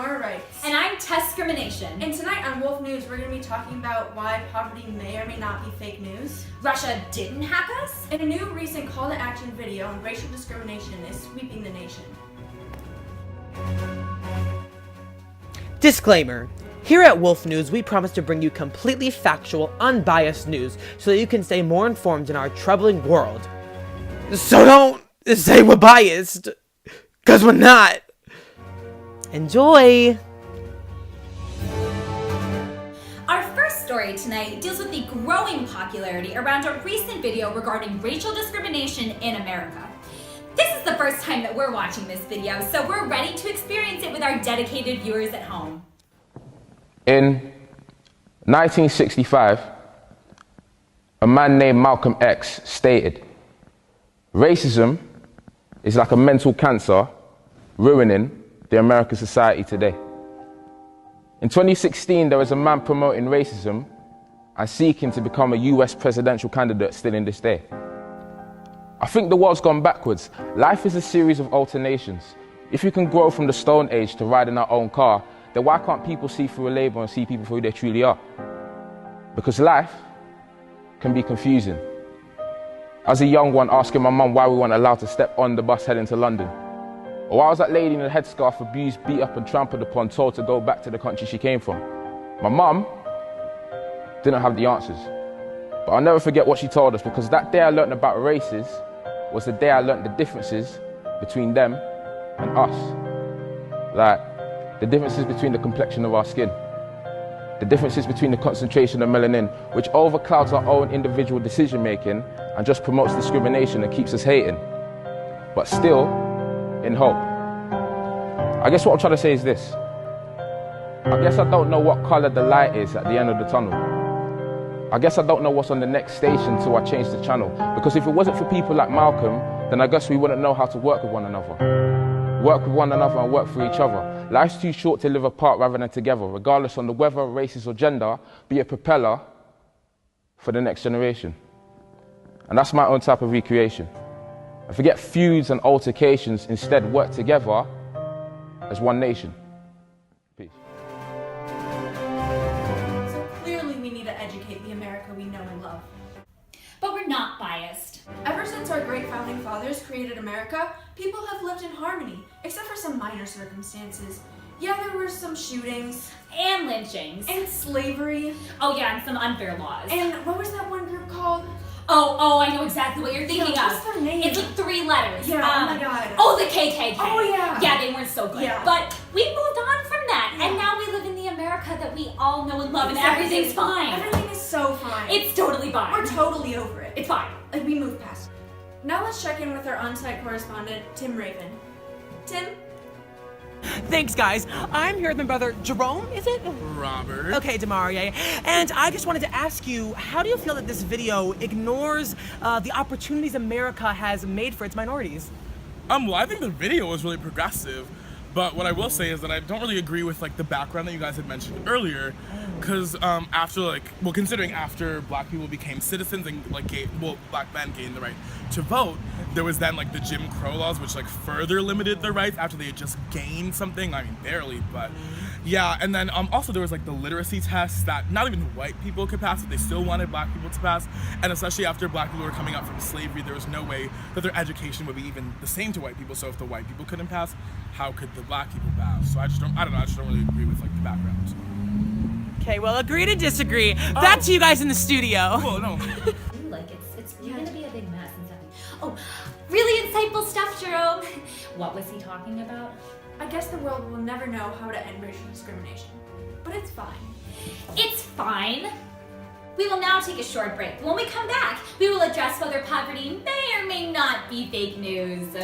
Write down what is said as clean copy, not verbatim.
Ignore Rights. And I'm Discrimination. And tonight on Wolf News, we're going to be talking about why poverty may or may not be fake news. Russia didn't hack us. And a new recent call to action video on racial discrimination is sweeping the nation. Disclaimer. Here at Wolf News, we promise to bring you completely factual, unbiased news so that you can stay more informed in our troubling world. So don't say we're biased, because we're not. Enjoy! Our first story tonight deals with the growing popularity around a recent video regarding racial discrimination in America. This is the first time that we're watching this video, so we're ready to experience it with our dedicated viewers at home. In 1965, a man named Malcolm X stated, "Racism is like a mental cancer ruining the American society today." In 2016, there was a man promoting racism and seeking to become a US presidential candidate still in this day. I think the world's gone backwards. Life is a series of alternations. If you can grow from the Stone Age to riding our own car, then why can't people see through a label and see people for who they truly are? Because life can be confusing. As a young one, asking my mum why we weren't allowed to step on the bus heading to London. Or why was that lady in a headscarf abused, beat up and trampled upon, told to go back to the country she came from? My mum didn't have the answers. But I'll never forget what she told us, because that day I learned about races was the day I learned the differences between them and us. Like, the differences between the complexion of our skin. The differences between the concentration of melanin, which overclouds our own individual decision making and just promotes discrimination and keeps us hating. But still, in hope. I guess what I'm trying to say is this. I guess I don't know what color the light is at the end of the tunnel. I guess I don't know what's on the next station till I change the channel. Because if it wasn't for people like Malcolm, then I guess we wouldn't know how to work with one another. Work with one another and work for each other. Life's too short to live apart rather than together. Regardless on the weather, races or gender, be a propeller for the next generation. And that's my own type of recreation. And forget feuds and altercations, instead work together as one nation. Peace. So clearly we need to educate the America we know and love. But we're not biased. Ever since our great founding fathers created America, people have lived in harmony, except for some minor circumstances. Yeah, there were some shootings. And lynchings. And slavery. Oh yeah, and some unfair laws. And what was that one group called? Oh, I know exactly what you're thinking Yeah, of. what's their name? It's like 3 letters. Yeah, oh my God. Oh, the KKK. Oh, yeah. Yeah, they weren't so good. Yeah. But we moved on from that, Yeah. and now we live in the America that we all know and love, and Exactly. everything's fine. Everything is so fine. It's totally fine. We're totally over it. It's fine. Like, we moved past it. Now let's check in with our on-site correspondent, Tim Raven. Tim? Thanks, guys. I'm here with my brother, Jerome, is it? Robert. Okay, Demarie. And I just wanted to ask you, how do you feel that this video ignores the opportunities America has made for its minorities? Well, I think the video was really progressive, but what I will say is that I don't really agree with the background that you guys had mentioned earlier, because considering after black people became citizens and black men gained the right to vote, there was then the Jim Crow laws, which further limited their rights after they had just gained something. I mean, barely, but yeah. And then also there was the literacy tests that not even white people could pass, but they still wanted black people to pass. And especially after black people were coming out from slavery, there was no way that their education would be even the same to white people. So if the white people couldn't pass, how could the black people pass? So I just don't really agree with the background. Okay, well, agree to disagree. Back to you guys in the studio. Well, no. It's going to be a big mess and stuff. Oh, really insightful stuff, Jerome. What was he talking about? I guess the world will never know how to end racial discrimination. But it's fine. It's fine. We will now take a short break. When we come back, we will address whether poverty may or may not be fake news.